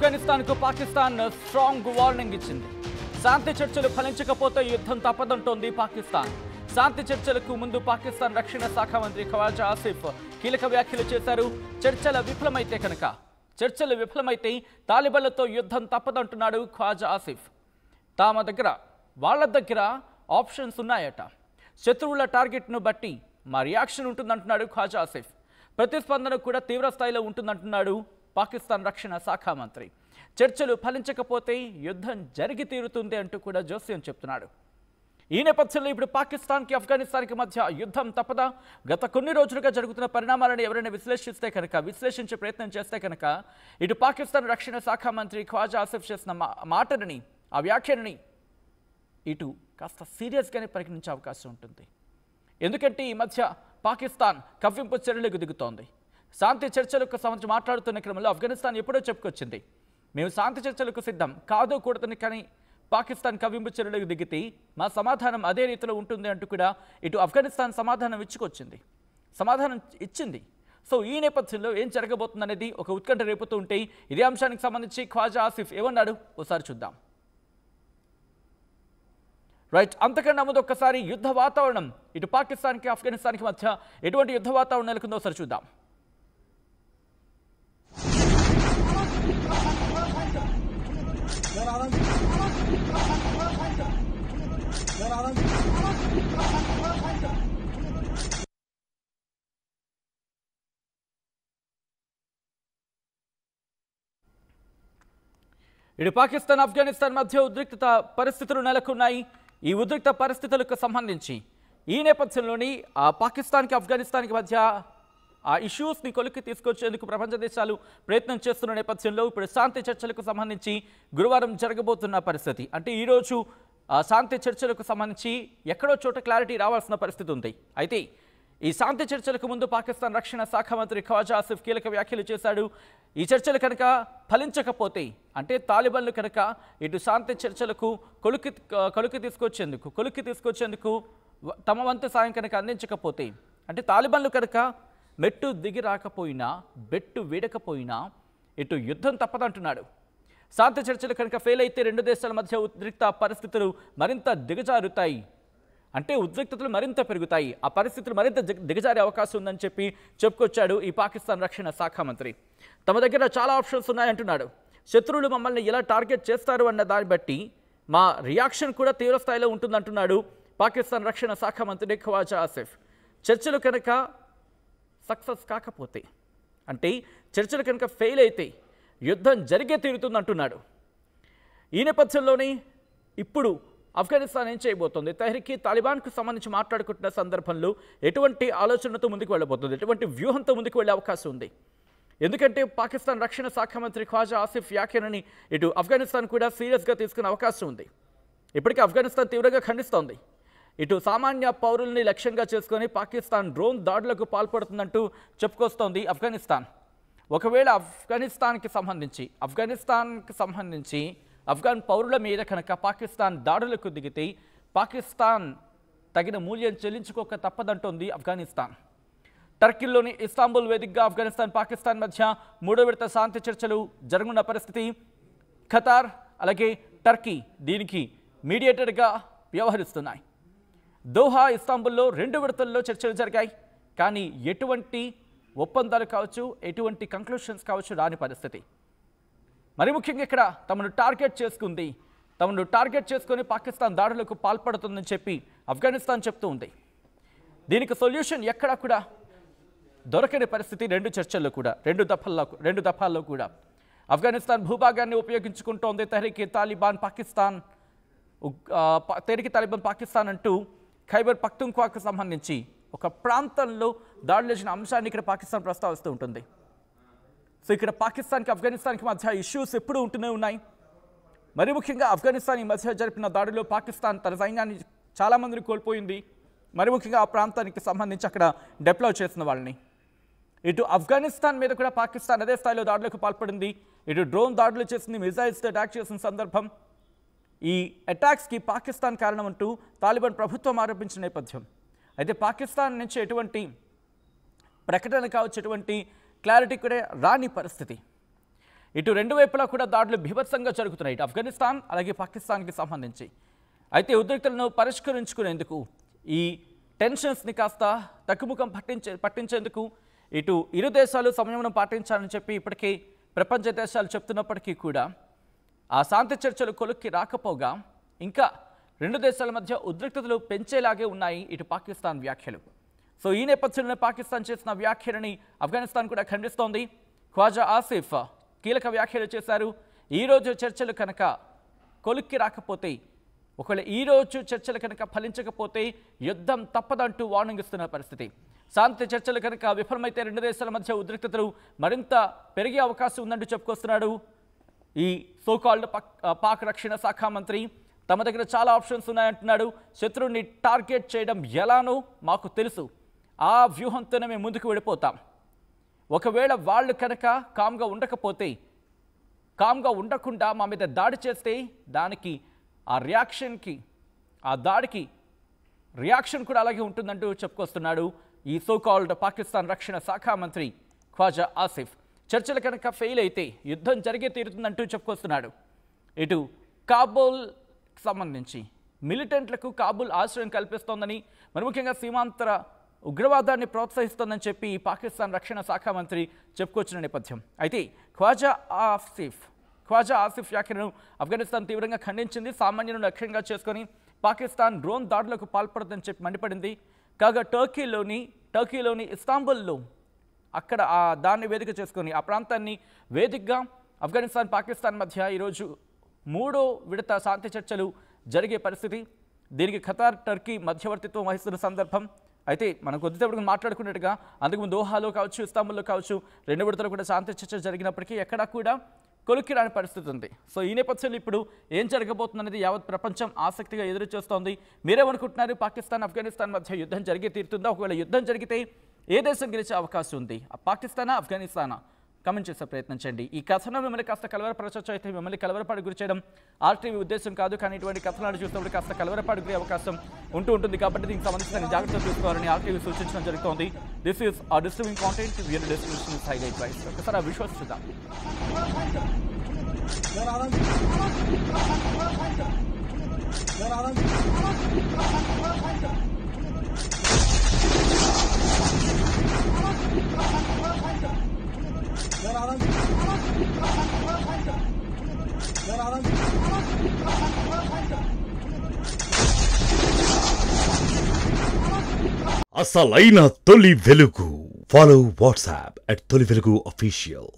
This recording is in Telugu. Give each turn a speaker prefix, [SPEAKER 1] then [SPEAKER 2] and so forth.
[SPEAKER 1] ఆఫ్ఘనిస్తాన్కు పాకిస్తాన్ స్ట్రాంగ్ వార్నింగ్ ఇచ్చింది. శాంతి చర్చలు ఫలించకపోతే యుద్ధం తప్పదంటోంది పాకిస్తాన్. శాంతి చర్చలకు ముందు పాకిస్తాన్ రక్షణ శాఖ మంత్రి ఖవాజా ఆసిఫ్ కీలక వ్యాఖ్యలు చేశారు. చర్చలు విఫలమైతే తాలిబాన్లతో యుద్ధం తప్పదంటున్నాడు ఖవాజా ఆసిఫ్. వాళ్ళ దగ్గర ఆప్షన్స్ ఉన్నాయట. శత్రువుల టార్గెట్ను బట్టి మా రియాక్షన్ ఉంటుందంటున్నాడు ఖవాజా ఆసిఫ్. ప్రతిస్పందన కూడా తీవ్ర స్థాయిలో ఉంటుందంటున్నాడు పాకిస్తాన్ రక్షణ శాఖ మంత్రి. చర్చలు ఫలించకపోతే యుద్ధం జరిగి తీరుతుంది అంటూ కూడా జోస్యం చెప్తున్నాడు. ఈ నేపథ్యంలో ఇప్పుడు పాకిస్తాన్కి ఆఫ్ఘనిస్తాన్కి మధ్య యుద్ధం తప్పదా? గత కొన్ని రోజులుగా జరుగుతున్న పరిణామాలను ఎవరైనా విశ్లేషించే ప్రయత్నం చేస్తే కనుక ఇటు పాకిస్తాన్ రక్షణ శాఖ మంత్రి ఖవాజా ఆసిఫ్ చేసిన మాటలని, ఆ వ్యాఖ్యలని ఇటు కాస్త సీరియస్గానే పరిగణించే అవకాశం ఉంటుంది. ఎందుకంటే ఈ మధ్య పాకిస్తాన్ కవ్వింపు చర్యలకు దిగుతోంది. శాంతి చర్చలకు సంబంధించి మాట్లాడుతున్న క్రమంలో ఆఫ్ఘనిస్తాన్ ఎప్పుడో చెప్పుకొచ్చింది, మేము శాంతి చర్చలకు సిద్ధం కాదు కూడదని. కానీ పాకిస్తాన్ కవ్వింపు చర్యలకు దిగితే మా సమాధానం అదే రీతిలో ఉంటుంది అంటూ కూడా ఇటు ఆఫ్ఘనిస్తాన్ సమాధానం ఇచ్చింది. సో ఈ నేపథ్యంలో ఏం జరగబోతుందనేది ఒక ఉత్కంఠ రేపుతూ ఉంటే ఇదే అంశానికి సంబంధించి ఖవాజా ఆసిఫ్ ఏమన్నాడు ఒకసారి చూద్దాం. రైట్, అంతకన్నా ముందు ఒక్కసారి యుద్ధ వాతావరణం ఇటు పాకిస్తాన్కి ఆఫ్ఘనిస్తాన్కి మధ్య ఎటువంటి యుద్ధ వాతావరణం నెలకొందో ఒకసారి చూద్దాం. ఇటు పాకిస్తాన్ ఆఫ్ఘనిస్తాన్ మధ్య ఉద్రిక్త పరిస్థితులు నెలకొన్నాయి. ఈ ఉద్రిక్త పరిస్థితులకు సంబంధించి ఈ నేపథ్యంలోని పాకిస్తాన్కి ఆఫ్ఘనిస్తాన్కి మధ్య ఆ ఇష్యూస్ని కొలిక్కి తీసుకొచ్చేందుకు ప్రపంచ దేశాలు ప్రయత్నం చేస్తున్న నేపథ్యంలో ఇప్పుడు శాంతి చర్చలకు సంబంధించి గురువారం జరగబోతున్న పరిస్థితి అంటే ఈరోజు శాంతి చర్చలకు సంబంధించి ఎక్కడో చోట క్లారిటీ రావాల్సిన పరిస్థితి ఉంది. అయితే ఈ శాంతి చర్చలకు ముందు పాకిస్తాన్ రక్షణ శాఖ మంత్రి ఖవాజా ఆసిఫ్ కీలక వ్యాఖ్యలు చేశాడు. ఈ చర్చలు కనుక ఫలించకపోతే అంటే తాలిబాన్లు కనుక ఇటు శాంతి చర్చలకు కొలిక్కి తీసుకొచ్చేందుకు తమ వంతు సాయం కనుక అందించకపోతే అంటే తాలిబాన్లు కనుక మెట్టు దిగి రాకపోయినా బెట్టు వీడకపోయినా ఇటు యుద్ధం తప్పదంటున్నాడు. శాంతి చర్చలు కనుక ఫెయిల్ అయితే రెండు దేశాల మధ్య ఉద్రిక్త పరిస్థితులు మరింత దిగజారుతాయి, అంటే ఉద్రిక్తతలు మరింత పెరుగుతాయి, ఆ పరిస్థితులు మరింత దిగజారే అవకాశం ఉందని చెప్పుకొచ్చాడు ఈ పాకిస్తాన్ రక్షణ శాఖ మంత్రి. తమ దగ్గర చాలా ఆప్షన్స్ ఉన్నాయంటున్నాడు. శత్రువులు మమ్మల్ని ఎలా టార్గెట్ చేస్తారు అన్న దాన్ని బట్టి మా రియాక్షన్ కూడా తీవ్ర స్థాయిలో ఉంటుందంటున్నాడు పాకిస్తాన్ రక్షణ శాఖ మంత్రి ఖవాజా ఆసిఫ్. చర్చలు కనుక సక్సెస్ కాకపోతే అంటే చర్చలు కనుక ఫెయిల్ అయితే యుద్ధం జరిగే తీరుతుందంటున్నాడు. ఈ నేపథ్యంలోనే ఇప్పుడు ఆఫ్ఘనిస్తాన్ ఏం చేయబోతోంది? తెహ్రీక్-ఈ తాలిబాన్కు సంబంధించి మాట్లాడుకుంటున్న సందర్భంలో ఎటువంటి ఆలోచనతో ముందుకు వెళ్ళబోతుంది, ఎటువంటి వ్యూహంతో ముందుకు వెళ్ళే అవకాశం ఉంది? ఎందుకంటే పాకిస్తాన్ రక్షణ శాఖ మంత్రి ఖవాజా ఆసిఫ్ వ్యాఖ్యలని ఇటు ఆఫ్ఘనిస్తాన్ కూడా సీరియస్గా తీసుకునే అవకాశం ఉంది. ఇప్పటికే ఆఫ్ఘనిస్తాన్ తీవ్రంగా ఖండిస్తోంది. ఇటు సామాన్య పౌరుల్ని లక్ష్యంగా చేసుకొని పాకిస్తాన్ డ్రోన్ దాడులకు పాల్పడుతుందంటూ చెప్పుకొస్తోంది ఆఫ్ఘనిస్తాన్. ఒకవేళ ఆఫ్ఘనిస్తాన్కి సంబంధించి ఆఫ్ఘాన్ పౌరుల మీద కనుక పాకిస్తాన్ దాడులకు దిగితే పాకిస్తాన్ తగిన మూల్యం చెల్లించుకోక తప్పదంటోంది ఆఫ్ఘనిస్తాన్. టర్కీలోని ఇస్తాంబుల్ వేదికగా ఆఫ్ఘనిస్తాన్ పాకిస్తాన్ మధ్య మూడో విడత శాంతి చర్చలు జరగనున్న పరిస్థితి. ఖతార్ అలాగే టర్కీ దీనికి మీడియేటర్గా వ్యవహరిస్తున్నాయి. దోహా, ఇస్తాంబుల్లో రెండు విడతల్లో చర్చలు జరిగాయి. కానీ ఎటువంటి ఒప్పందాలు కావచ్చు, ఎటువంటి కంక్లూషన్స్ కావచ్చు రాని పరిస్థితి. మరి ముఖ్యంగా ఇక్కడ తమను టార్గెట్ చేసుకొని పాకిస్తాన్ దాడులకు పాల్పడుతుందని చెప్పి ఆఫ్ఘనిస్తాన్ చెప్తూ ఉంది. దీనికి సొల్యూషన్ ఎక్కడా కూడా దొరకని పరిస్థితి. రెండు దఫాల్లో కూడా ఆఫ్ఘనిస్తాన్ భూభాగాన్ని ఉపయోగించుకుంటోంది తెహ్రీక్-ఈ తాలిబాన్ పాకిస్తాన్ అంటూ ఖైబర్ పఖ్తూన్ఖ్వాకు సంబంధించి ఒక ప్రాంతంలో దాడులు చేసిన అంశాన్ని ఇక్కడ పాకిస్తాన్ ప్రస్తావిస్తూ ఉంటుంది. సో ఇక్కడ పాకిస్తాన్కి ఆఫ్ఘనిస్తాన్కి మధ్య ఇష్యూస్ ఎప్పుడూ ఉంటూనే ఉన్నాయి. మరి ముఖ్యంగా ఆఫ్ఘనిస్తాన్ ఈ మధ్య జరిపిన దాడిలో పాకిస్తాన్ తన సైన్యాన్ని చాలామందిని కోల్పోయింది. మరి ముఖ్యంగా ఆ ప్రాంతానికి సంబంధించి అక్కడ డిప్లాయ్ చేసిన వాళ్ళని. ఇటు ఆఫ్ఘనిస్తాన్ మీద కూడా పాకిస్తాన్ అదే స్థాయిలో దాడులకు పాల్పడింది. ఇటు డ్రోన్ దాడులు చేసింది, మిజైల్స్తో అటాక్ చేసిన సందర్భం. ఈ అటాక్స్కి పాకిస్తాన్ కారణం అంటూ తాలిబాన్ ప్రభుత్వం ఆరోపించిన నేపథ్యం. అయితే పాకిస్తాన్ నుంచి ఎటువంటి ప్రకటన కావచ్చు, ఎటువంటి క్లారిటీ కూడా రాని పరిస్థితి. ఇటు రెండు వైపులా కూడా దాడులు బీభత్సంగా జరుగుతున్నాయి, ఇటు ఆఫ్ఘనిస్తాన్ అలాగే పాకిస్తాన్కి సంబంధించి. అయితే ఉద్రిక్తలను పరిష్కరించుకునేందుకు ఈ టెన్షన్స్ని కాస్త తగ్గుముఖం పట్టించేందుకు ఇటు ఇరు దేశాలు సంయమనం పాటించాలని చెప్పి ఇప్పటికీ ప్రపంచ దేశాలు చెప్తున్నప్పటికీ కూడా ఆ శాంతి చర్చలు కొలుక్కి రాకపోగా ఇంకా రెండు దేశాల మధ్య ఉద్రిక్తతలు పెంచేలాగే ఉన్నాయి ఇటు పాకిస్తాన్ వ్యాఖ్యలు. సో ఈ నేపథ్యంలో పాకిస్తాన్ చేసిన వ్యాఖ్యలని ఆఫ్ఘనిస్తాన్ కూడా ఖండిస్తోంది. ఖ్వాజా ఆసిఫ్ కీలక వ్యాఖ్యలు చేశారు. ఈరోజు చర్చలు కనుక కొలుక్కి రాకపోతే, ఒకవేళ ఈరోజు చర్చలు కనుక ఫలించకపోతే యుద్ధం తప్పదంటూ వార్నింగ్ ఇస్తున్న పరిస్థితి. శాంతి చర్చలు కనుక విఫలమైతే రెండు దేశాల మధ్య ఉద్రిక్తతలు మరింత పెరిగే అవకాశం ఉందంటూ చెప్పుకొస్తున్నాడు ఈ సోకాల్డ్ పాక్ రక్షణ శాఖ మంత్రి. తమ దగ్గర చాలా ఆప్షన్స్ ఉన్నాయంటున్నాడు. శత్రువుని టార్గెట్ చేయడం ఎలానో మాకు తెలుసు, ఆ వ్యూహంతోనే మేము ముందుకు వెళ్ళిపోతాం. ఒకవేళ వాళ్ళు కనుక కామ్గా ఉండకపోతే, కామ్గా ఉండకుండా మా మీద దాడి చేస్తే దానికి ఆ రియాక్షన్కి, ఆ దాడికి రియాక్షన్ కూడా అలాగే ఉంటుందంటూ చెప్పుకొస్తున్నాడు ఈ సోకాల్డ్ పాకిస్తాన్ రక్షణ శాఖ మంత్రి ఖ్వాజా ఆసిఫ్. చర్చలు కనుక ఫెయిల్ అయితే యుద్ధం జరిగే తీరుతుందంటూ చెప్పుకొస్తున్నాడు. ఇటు కాబూల్ సంబంధించి మిలిటెంట్లకు కాబూల్ ఆశ్రయం కల్పిస్తోందని, మరి ముఖ్యంగా సీమాంతర ఉగ్రవాదాన్ని ప్రోత్సహిస్తోందని చెప్పి పాకిస్తాన్ రక్షణ శాఖ మంత్రి చెప్పుకొచ్చిన నేపథ్యం. అయితే ఖ్వాజా ఆసిఫ్ వ్యాఖ్యలను ఆఫ్ఘనిస్తాన్ తీవ్రంగా ఖండించింది. సామాన్యులను లక్ష్యంగా చేసుకొని పాకిస్తాన్ డ్రోన్ దాడులకు పాల్పడదని చెప్పి మండిపడింది. కాగా టర్కీలోని ఇస్తాంబుల్లో అక్కడ దాన్ని వేదిక చేసుకొని ఆ ప్రాంతాన్ని వేదికగా ఆఫ్ఘనిస్తాన్ పాకిస్తాన్ మధ్య ఈరోజు 3వ విడత శాంతి చర్చలు జరిగే పరిస్థితి. దీనికి ఖతార్ టర్కీ మధ్యవర్తిత్వం వహిస్తున్న సందర్భం. అయితే మనం కొద్దిసేపటికి మాట్లాడుకున్నట్టుగా అంతకుముందు దోహాలో కావచ్చు, ఇస్తాంబుల్లో కావచ్చు 2 విడతలు కూడా శాంతి చర్చలు జరిగినప్పటికీ ఎక్కడా కూడా కొలిక్కి రాని పరిస్థితి ఉంది. సో ఈ నేపథ్యంలో ఇప్పుడు ఏం జరగబోతుందనేది యావత్ ప్రపంచం ఆసక్తిగా ఎదురు చూస్తోంది. మీరేమనుకుంటున్నారు? పాకిస్తాన్ ఆఫ్ఘనిస్తాన్ మధ్య యుద్ధం జరిగే తీరుతుందా? ఒకవేళ యుద్ధం జరిగితే ఏ దేశం గెలిచే అవకాశం ఉంది? పాకిస్తానా, ఆఫ్ఘనిస్తానా? కమెంట్ చేసే ప్రయత్నం చేయండి. ఈ కథనం మిమ్మల్ని కాస్త కలవరపరచచ్చు. అయితే మిమ్మల్ని కలవరపాటు గురి చేయడం ఆర్టీవీ ఉద్దేశం కాదు, కానీ ఇటువంటి కథనాలు చూసినప్పుడు కాస్త కలవరపాటు గురి అవకాశం ఉంటుంది. కాబట్టి దీనికి సంబంధించిన జాగ్రత్తలు తీసుకోవాలని ఆర్టీవీ సూచించడం జరుగుతోంది. This is a disturbing content. Viewer discretion highly వైస్. ఒకసారి ఆ విశ్వాసం చూద్దాం.
[SPEAKER 2] అసలైన తొలి వెలుగు. ఫాలో వాట్సాప్ @తొలి వెలుగు official.